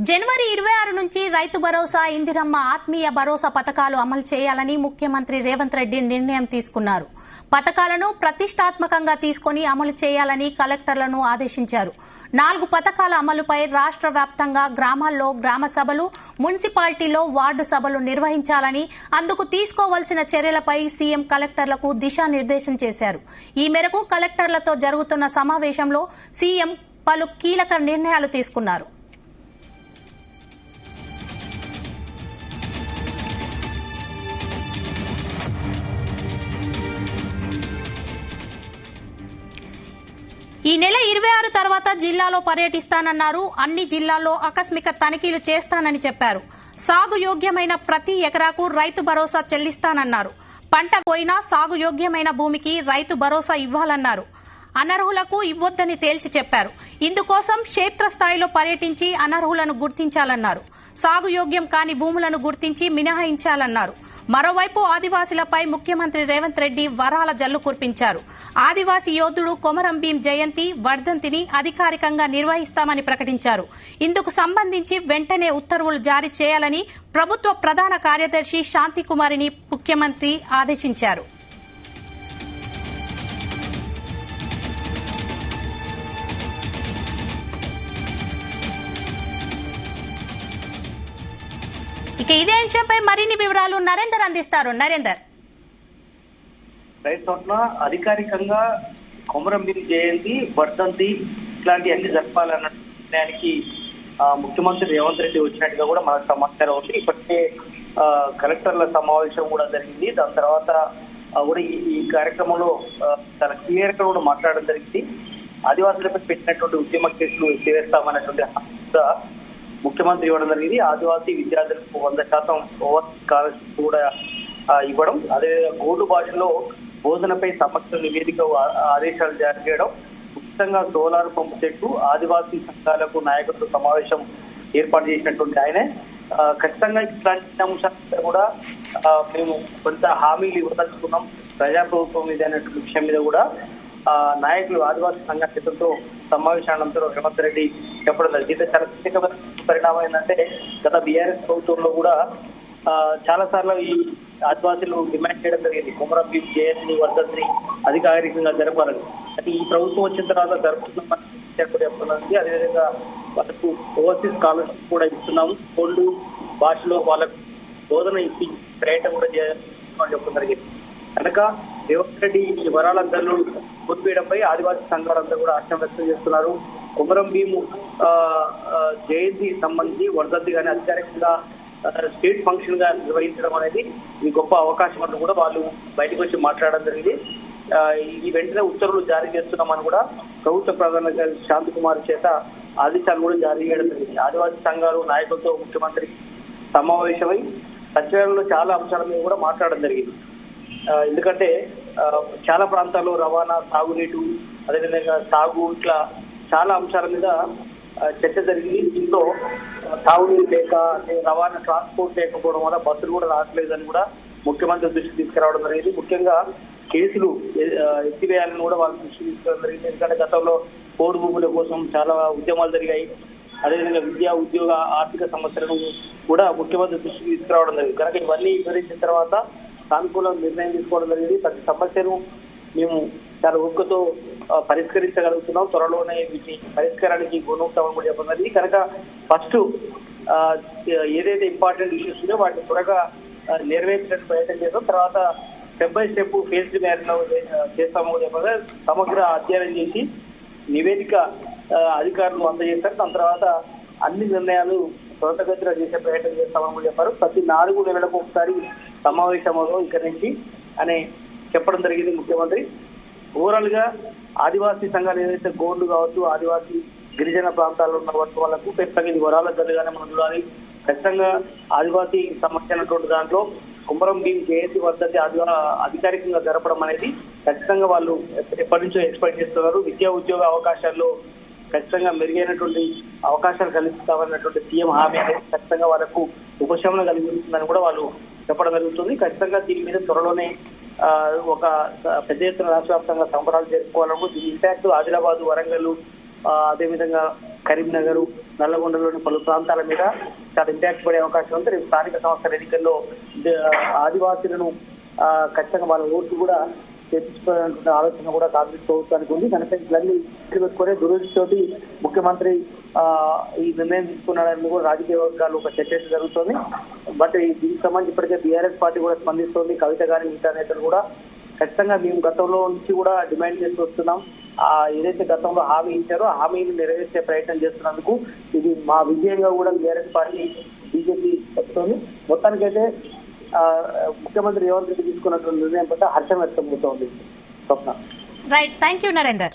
జనవరి 26 నుంచి రైతు భరోసా, ఇందిరమ్మ ఆత్మీయ భరోసా పథకాలు అమలు చేయాలని ముఖ్యమంత్రి రేవంత్ రెడ్డి నిర్ణయం తీసుకున్నారు. పథకాలను ప్రతిష్టాత్మకంగా తీసుకుని అమలు చేయాలని కలెక్టర్లను ఆదేశించారు. 4 పథకాల అమలుపై రాష్ట్ర వ్యాప్తంగా గ్రామాల్లో గ్రామ సభలు, మున్సిపాలిటీలో వార్డు సభలు నిర్వహించాలని, అందుకు తీసుకోవాల్సిన చర్యలపై సీఎం కలెక్టర్లకు దిశానిర్దేశం చేశారు. ఈ మేరకు కలెక్టర్లతో జరుగుతున్న సమావేశంలో సీఎం పలు కీలక నిర్ణయాలు తీసుకున్నారు. ఈ నెల 26 తర్వాత జిల్లాలో పర్యటిస్తానన్నారు. అన్ని జిల్లాల్లో ఆకస్మిక తనిఖీలు చేస్తానని చెప్పారు. సాగు యోగ్యమైన ప్రతి ఎకరాకు రైతు భరోసా చెల్లిస్తానన్నారు. పంట పోయినా సాగు యోగ్యమైన భూమికి రైతు భరోసా ఇవ్వాలన్నారు. అనర్హులకు ఇవ్వొద్దని తేల్చి చెప్పారు. ఇందుకోసం క్షేత్రస్థాయిలో పర్యటించి అనర్హులను గుర్తించాలన్నారు. సాగు యోగ్యం కాని భూములను గుర్తించి మినహాయించాలన్నారు. మరోవైపు ఆదివాసీలపై ముఖ్యమంత్రి రేవంత్ రెడ్డి వరాల జల్లు కురిపించారు. ఆదివాసీ యోధుడు కొమరం భీం జయంతి, వర్ధంతిని అధికారికంగా నిర్వహిస్తామని ప్రకటించారు. ఇందుకు సంబంధించి వెంటనే ఉత్తర్వులు జారీ చేయాలని ప్రభుత్వ ప్రధాన కార్యదర్శి శాంతికుమారిని ముఖ్యమంత్రి ఆదేశించారు. ఇక ఇదే అంశంపై మరిన్ని వివరాలు నరేందర్ అందిస్తారు. నరేందర్, రైతు అధికారికంగా కొమరం భీం జయంతి, వర్ధంతి ఇట్లాంటి అన్ని జరపాలన్న నిర్ణయానికి ముఖ్యమంత్రి రేవంత్ రెడ్డి వచ్చినట్టుగా కూడా మనకు సమాచారం ఉంది. ఇప్పటికే కలెక్టర్ల సమావేశం కూడా జరిగింది. దాని తర్వాత కూడా ఈ కార్యక్రమంలో చాలా క్లియర్ గా కూడా మాట్లాడడం జరిగింది. ఆదివాసులపై పెట్టినటువంటి ఉద్యమ కేసులు ఎత్తివేస్తామన్నటువంటి ముఖ్యమంత్రి ఇవ్వడం జరిగింది. ఆదివాసీ విద్యార్థులకు 100% ఓవర్సీస్ స్కాలర్షిప్ కూడా ఇవ్వడం, అదేవిధంగా గోడు భాషలో బోధనపై సమగ్ర నివేదిక ఆదేశాలు జారీ చేయడం, ఉచితంగా సోలార్ పంపు చెట్టు, ఆదివాసీ సంఘాలకు నాయకులతో సమావేశం ఏర్పాటు చేసినటువంటి ఆయనే ఖచ్చితంగా ఇట్లాంటి అంశాలు కూడా మేము కొంత హామీలు ఇవ్వదలుచుకున్నాం ప్రజాప్రభుత్వం మీద అనేటువంటి విషయం మీద కూడా నాయకులు, ఆదివాసీ సంఘటనతో సమావేశానంతరం రేవంత్ రెడ్డి చెప్పడం జరిగింది. చాలా ప్రత్యేకమైన పరిణామం ఏంటంటే గత బీఆర్ఎస్ ప్రభుత్వంలో కూడా చాలా సార్లు ఈ ఆదివాసీలు డిమాండ్ చేయడం జరిగింది కొమరం భీం జయంతిని, వర్ధంతిని అధికారికంగా జరపాలని. అంటే ఈ ప్రభుత్వం వచ్చిన తర్వాత జరుపుతున్నది. అదేవిధంగా వాళ్ళకు ఓవర్సీస్ స్కాలర్షిప్ కూడా ఇస్తున్నాము. కోల్డ్ భాషలో వాళ్ళకు బోధన ఇచ్చి ప్రయత్నం కూడా చేయాలని చెప్పడం జరిగింది. కనుక రేవంత్ రెడ్డి ఈ వరాలందరూ కొట్టివేయడంపై ఆదివాసీ సంఘాలంతా కూడా హర్షం వ్యక్తం చేస్తున్నారు. కొమరం భీము జయంతి సంబంధించి వర్ధంతి కానీ అధికారికంగా స్టేట్ ఫంక్షన్ గా నిర్వహించడం అనేది ఇది గొప్ప అవకాశం అంటూ కూడా వాళ్ళు బయటకు వచ్చి మాట్లాడడం జరిగింది. ఈ వెంటనే ఉత్తర్వులు జారీ చేస్తున్నామని కూడా ప్రభుత్వ ప్రధాన శాంతికుమారి చేత ఆదేశాలు కూడా జారీ చేయడం జరిగింది. ఆదివాసీ సంఘాలు నాయకులతో ముఖ్యమంత్రి సమావేశమై సచివాలయంలో చాలా అంశాల మీద కూడా మాట్లాడడం జరిగింది. ఎందుకంటే చాలా ప్రాంతాల్లో రవాణా, సాగునీటు, అదేవిధంగా సాగు, ఇట్లా చాలా అంశాల మీద చర్చ జరిగింది. దీంతో సాగునీరు లేక, రవాణా ట్రాన్స్పోర్ట్ లేకపోవడం వల్ల బస్సులు కూడా రావట్లేదని కూడా ముఖ్యమంత్రి దృష్టికి తీసుకురావడం జరిగింది. ముఖ్యంగా కేసులు ఎత్తివేయాలని కూడా వాళ్ళ దృష్టికి తీసుకురావడం జరిగింది. ఎందుకంటే గతంలో పోడు భూముల కోసం చాలా ఉద్యమాలు జరిగాయి. అదేవిధంగా విద్యా, ఉద్యోగ, ఆర్థిక సమస్యలను కూడా ముఖ్యమంత్రి దృష్టికి తీసుకురావడం జరిగింది. కనుక ఇవన్నీ వివరించిన తర్వాత సానుకూల నిర్ణయం తీసుకోవడం జరిగింది. ప్రతి సమస్యను మేము చాలా ఓపికతో పరిష్కరించగలుగుతున్నాం. త్వరలోనే వీటి పరిష్కారానికి గుణవుతామని కూడా చెప్పడం జరిగింది. కనుక ఫస్ట్ ఏదైతే ఇంపార్టెంట్ ఇష్యూస్ ఉన్నాయో వాటిని త్వరగా నెరవేర్చడానికి ప్రయత్నం చేస్తాం. తర్వాత స్టెప్ బై స్టెప్ ఫేజ్ మేరలో చేస్తామని చెప్పగా సమగ్ర అధ్యయనం చేసి నివేదిక అధికారులు అందజేస్తారు. దాని తర్వాత అన్ని నిర్ణయాలు త్వరితగతిన చేసే ప్రయత్నం చేస్తామని కూడా చెప్పారు. ప్రతి 4 నెలలకు ఒకసారి సమావేశంలో ఇక్కడి నుంచి అని చెప్పడం జరిగింది ముఖ్యమంత్రి. ఓవరాల్ గా ఆదివాసీ సంఘాలు ఏదైతే గోండు కావచ్చు, ఆదివాసీ గిరిజన ప్రాంతాల్లో ఉన్న వాళ్ళకు ఖచ్చితంగా ఇది వరాల జరగానే మనం చూడాలి. ఖచ్చితంగా ఆదివాసీ సమస్య అన్నటువంటి దాంట్లో కొమరం భీం జయంతి వర్ధంతి అధికారికంగా జరపడం అనేది ఖచ్చితంగా వాళ్ళు ఎప్పటి నుంచో ఎక్స్పెక్ట్ చేస్తున్నారు. విద్యా, ఉద్యోగ అవకాశాల్లో ఖచ్చితంగా మెరుగైనటువంటి అవకాశాలు కల్పిస్తామన్నటువంటి సీఎం హామీ అనేది ఖచ్చితంగా వాళ్ళకు ఉపశమనం కలిగిస్తుందని కూడా వాళ్ళు చెప్పడం జరుగుతుంది. ఖచ్చితంగా దీని మీద త్వరలోనే ఒక పెద్ద ఎత్తున రాష్ట్ర వ్యాప్తంగా సంబరాలు జరుపుకోవాలనుకో దీని ఇంపాక్ట్ ఆదిలాబాద్, వరంగల్, అదేవిధంగా కరీంనగర్, నల్లగొండలోని పలు ప్రాంతాల మీద చాలా ఇంపాక్ట్ పడే అవకాశం ఉంది. రేపు స్థానిక సంస్థల ఎన్నికల్లో ఆదివాసీలను ఖచ్చితంగా వాళ్ళ ఓట్లు కూడా చేర్చుకోవాలనుకున్న ఆలోచన కూడా కాంగ్రెస్ ప్రభుత్వానికి ఉంది. కనుక ఇవన్నీ పెట్టుకునే దురదృష్టితోటి ముఖ్యమంత్రి ఈ నిర్ణయం తీసుకున్నాడని కూడా రాజకీయ వర్గాలు ఒక చర్చ జరుగుతోంది. బట్ దీనికి సంబంధించి ఇప్పటికే బీఆర్ఎస్ పార్టీ కూడా స్పందిస్తోంది. కవిత గారి మిగతా నేతలు కూడా ఖచ్చితంగా మేము గతంలో నుంచి కూడా డిమాండ్ చేస్తూ వస్తున్నాం. ఏదైతే గతంలో హామీ ఇచ్చారో ఆ హామీని నెరవేర్చే ప్రయత్నం చేస్తున్నందుకు ఇది మా విజయంగా కూడా బీఆర్ఎస్ పార్టీ బీజేపీ చెప్తోంది. మొత్తానికైతే ముఖ్యమంత్రి రేవంత్ రెడ్డి తీసుకున్నటువంటి నిర్ణయం పట్ల హర్షం వ్యక్తం అవుతోంది. Swapna. Right, thank you Narender.